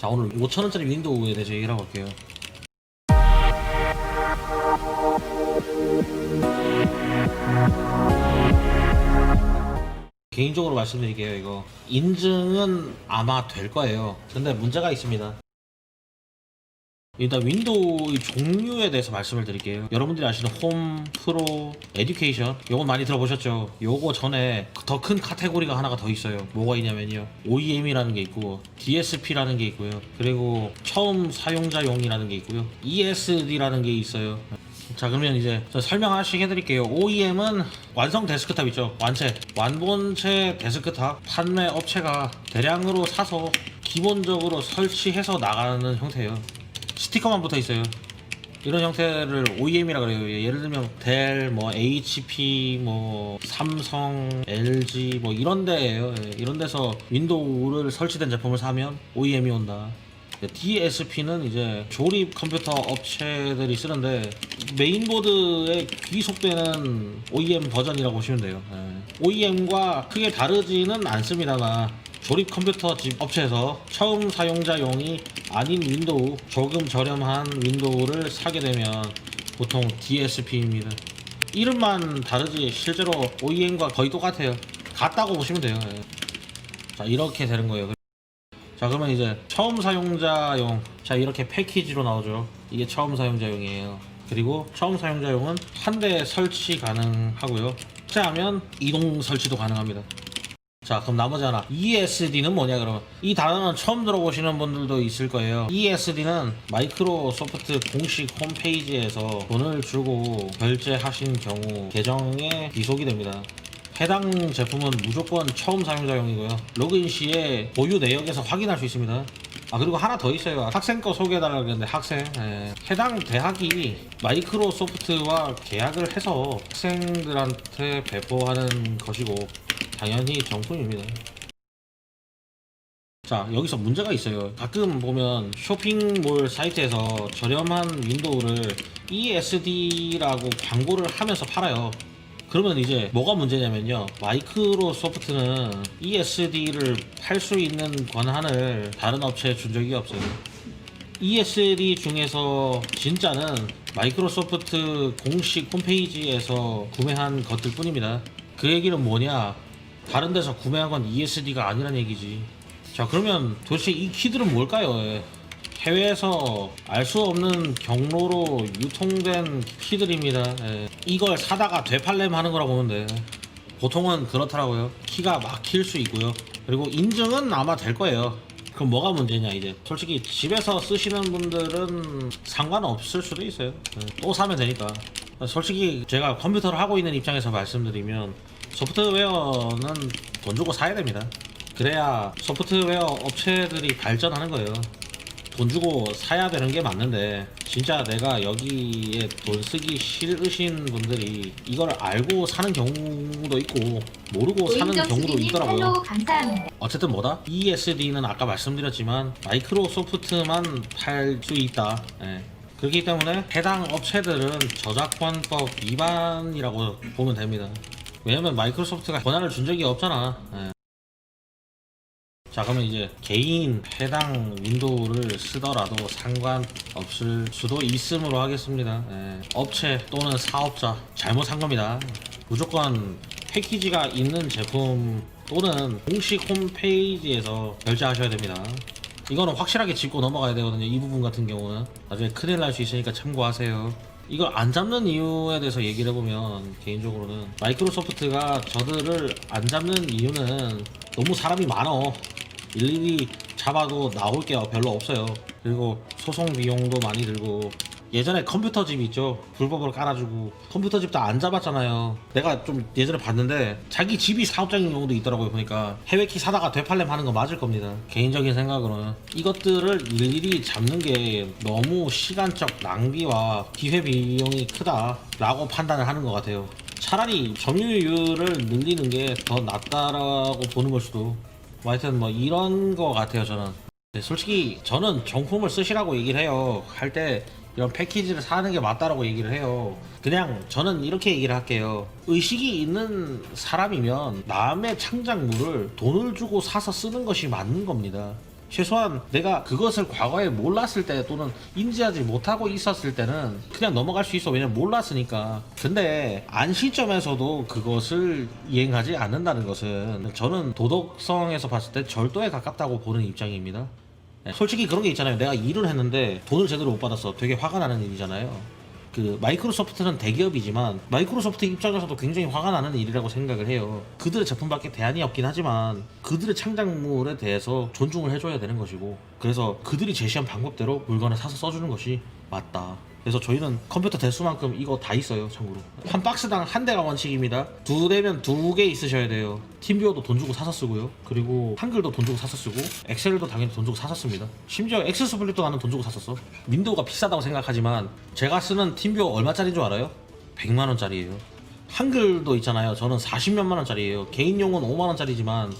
자, 오늘 5,000원짜리 윈도우에 대해서 얘기를 하고 갈게요. 개인적으로 말씀드릴게요. 이거 인증은 아마 될 거예요. 근데 문제가 있습니다. 일단 윈도우의 종류에 대해서 말씀을 드릴게요. 여러분들이 아시는 홈, 프로, 에듀케이션 요거 많이 들어보셨죠? 요거 전에 더 큰 카테고리가 하나가 더 있어요. 뭐가 있냐면요, OEM이라는 게 있고 DSP라는 게 있고요, 그리고 처음 사용자용이라는 게 있고요, ESD라는 게 있어요. 자, 그러면 이제 설명하시게 해드릴게요. OEM은 완성 데스크탑 있죠? 완본체 데스크탑 판매 업체가 대량으로 사서 기본적으로 설치해서 나가는 형태예요. 스티커만 붙어 있어요. 이런 형태를 OEM이라 그래요. 예를 들면 델, 뭐 HP, 뭐 삼성, LG 뭐 이런 데예요. 이런 데서 윈도우를 설치된 제품을 사면 OEM이 온다. DSP는 이제 조립 컴퓨터 업체들이 쓰는데 메인보드에 귀속되는 OEM 버전이라고 보시면 돼요. OEM과 크게 다르지는 않습니다만 조립 컴퓨터 집 업체에서 처음 사용자용이 아닌 윈도우, 조금 저렴한 윈도우를 사게 되면 보통 DSP입니다. 이름만 다르지 실제로 OEM과 거의 똑같아요. 같다고 보시면 돼요. 자, 이렇게 되는 거예요. 자, 그러면 이제 처음 사용자용, 자 이렇게 패키지로 나오죠. 이게 처음 사용자용이에요. 그리고 처음 사용자용은 한 대 설치 가능하고요, 하면 이동 설치도 가능합니다. 자, 그럼 나머지 하나, ESD는 뭐냐? 그러면 이 단어는 처음 들어보시는 분들도 있을 거예요. ESD는 마이크로소프트 공식 홈페이지에서 돈을 주고 결제하신 경우 계정에 귀속이 됩니다. 해당 제품은 무조건 처음 사용자용이고요, 로그인 시에 보유 내역에서 확인할 수 있습니다. 그리고 하나 더 있어요. 학생 거 소개해달라고 했는데 학생, 해당 대학이 마이크로소프트와 계약을 해서 학생들한테 배포하는 것이고 당연히 정품입니다. 자, 여기서 문제가 있어요. 가끔 보면 쇼핑몰 사이트에서 저렴한 윈도우를 ESD라고 광고를 하면서 팔아요. 그러면 이제 뭐가 문제냐면요, 마이크로소프트는 ESD를 팔 수 있는 권한을 다른 업체에 준 적이 없어요. ESD 중에서 진짜는 마이크로소프트 공식 홈페이지에서 구매한 것들 뿐입니다. 그 얘기는 뭐냐, 다른 데서 구매한 건 ESD가 아니란 얘기지. 자, 그러면 도대체 이 키들은 뭘까요? 해외에서 알 수 없는 경로로 유통된 키들입니다. 이걸 사다가 되팔렘 하는 거라고 보면 돼. 보통은 그렇더라고요. 키가 막힐 수 있고요. 그리고 인증은 아마 될 거예요. 그럼 뭐가 문제냐, 이제 솔직히 집에서 쓰시는 분들은 상관없을 수도 있어요. 또 사면 되니까. 솔직히 제가 컴퓨터를 하고 있는 입장에서 말씀드리면 소프트웨어는 돈 주고 사야 됩니다. 그래야 소프트웨어 업체들이 발전하는 거예요. 돈 주고 사야 되는 게 맞는데 진짜 내가 여기에 돈 쓰기 싫으신 분들이 이걸 알고 사는 경우도 있고 모르고 사는 경우도 있더라고요. 어쨌든 뭐다? ESD는 아까 말씀드렸지만 마이크로소프트만 팔 수 있다. 그렇기 때문에 해당 업체들은 저작권법 위반이라고 보면 됩니다. 왜냐면 마이크로소프트가 권한을 준 적이 없잖아. 자, 그러면 이제 개인 해당 윈도우를 쓰더라도 상관없을 수도 있음으로 하겠습니다. 업체 또는 사업자 잘못 산 겁니다. 무조건 패키지가 있는 제품 또는 공식 홈페이지에서 결제하셔야 됩니다. 이거는 확실하게 짚고 넘어가야 되거든요. 이 부분 같은 경우는 나중에 큰일 날 수 있으니까 참고하세요. 이걸 안 잡는 이유에 대해서 얘기를 해보면, 개인적으로는 마이크로소프트가 저들을 안 잡는 이유는 너무 사람이 많어. 일일이 잡아도 나올 게 별로 없어요. 그리고 소송 비용도 많이 들고, 예전에 컴퓨터 집 있죠, 불법으로 깔아주고 컴퓨터 집도 안 잡았잖아요. 내가 좀 예전에 봤는데 자기 집이 사업장인 경우도 있더라고요. 보니까 해외키 사다가 되팔렘 하는 거 맞을 겁니다. 개인적인 생각으로는 이것들을 일일이 잡는 게 너무 시간적 낭비와 기회비용이 크다 라고 판단을 하는 것 같아요. 차라리 점유율을 늘리는 게 더 낫다라고 보는 걸 수도. 하여튼 뭐 이런 거 같아요. 저는 솔직히 저는 정품을 쓰시라고 얘기를 해요. 할 때 이런 패키지를 사는 게 맞다라고 얘기를 해요. 그냥 저는 이렇게 얘기를 할게요. 의식이 있는 사람이면 남의 창작물을 돈을 주고 사서 쓰는 것이 맞는 겁니다. 최소한 내가 그것을 과거에 몰랐을 때 또는 인지하지 못하고 있었을 때는 그냥 넘어갈 수 있어. 왜냐면 몰랐으니까. 근데 안 시점에서도 그것을 이행하지 않는다는 것은 저는 도덕성에서 봤을 때 절도에 가깝다고 보는 입장입니다. 솔직히 그런 게 있잖아요. 내가 일을 했는데 돈을 제대로 못 받았어. 되게 화가 나는 일이잖아요. 그 마이크로소프트는 대기업이지만 마이크로소프트 입장에서도 굉장히 화가 나는 일이라고 생각을 해요. 그들의 제품밖에 대안이 없긴 하지만 그들의 창작물에 대해서 존중을 해줘야 되는 것이고, 그래서 그들이 제시한 방법대로 물건을 사서 써주는 것이 맞다. 그래서 저희는 컴퓨터 대수만큼 이거 다 있어요. 참고로 한 박스당 한 대가 원칙입니다. 두 대면 두 개 있으셔야 돼요. 팀뷰어도 돈 주고 사서 쓰고요. 그리고 한글도 돈 주고 사서 쓰고, 엑셀도 당연히 돈 주고 사서 씁니다. 심지어 엑스스플릿도 나는 돈 주고 샀었어. 윈도우가 비싸다고 생각하지만 제가 쓰는 팀뷰어 얼마짜리인 줄 알아요? 100만원짜리예요. 한글도 있잖아요. 저는 40몇만 원짜리예요. 개인용은 5만 원짜리지만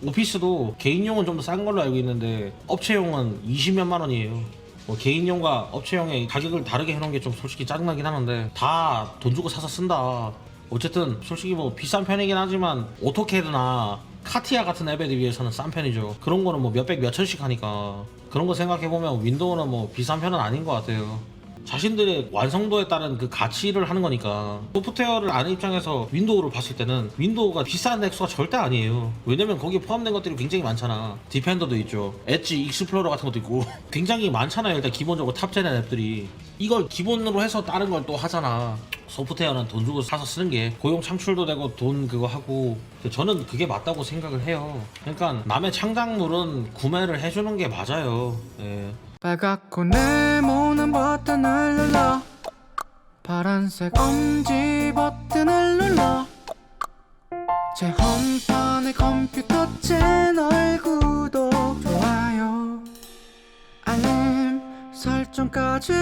오피스도 개인용은 좀 더 싼 걸로 알고 있는데 업체용은 20몇만 원이에요. 뭐 개인용과 업체용의 가격을 다르게 해놓은 게 좀 솔직히 짜증나긴 하는데 다 돈 주고 사서 쓴다. 어쨌든 솔직히 뭐 비싼 편이긴 하지만 오토캐드나 카티아 같은 앱에 비해서는 싼 편이죠. 그런 거는 뭐 몇백 몇천씩 하니까 그런 거 생각해보면 윈도우는 뭐 비싼 편은 아닌 것 같아요. 자신들의 완성도에 따른 그 가치를 하는 거니까. 소프트웨어를 아는 입장에서 윈도우를 봤을 때는 윈도우가 비싼 액수가 절대 아니에요. 왜냐면 거기에 포함된 것들이 굉장히 많잖아. 디펜더도 있죠, 엣지, 익스플로러 같은 것도 있고 굉장히 많잖아요. 일단 기본적으로 탑재된 앱들이. 이걸 기본으로 해서 다른 걸 또 하잖아. 소프트웨어는 돈 주고 사서 쓰는 게 고용 창출도 되고 돈 그거 하고, 저는 그게 맞다고 생각을 해요. 그러니까 남의 창작물은 구매를 해주는 게 맞아요. 예. 빨갛고 네모난 버튼을 눌러, 파란색 엄지 버튼을 눌러, 제 홈판의 컴퓨터 채널 구독, 좋아요, 알림 설정까지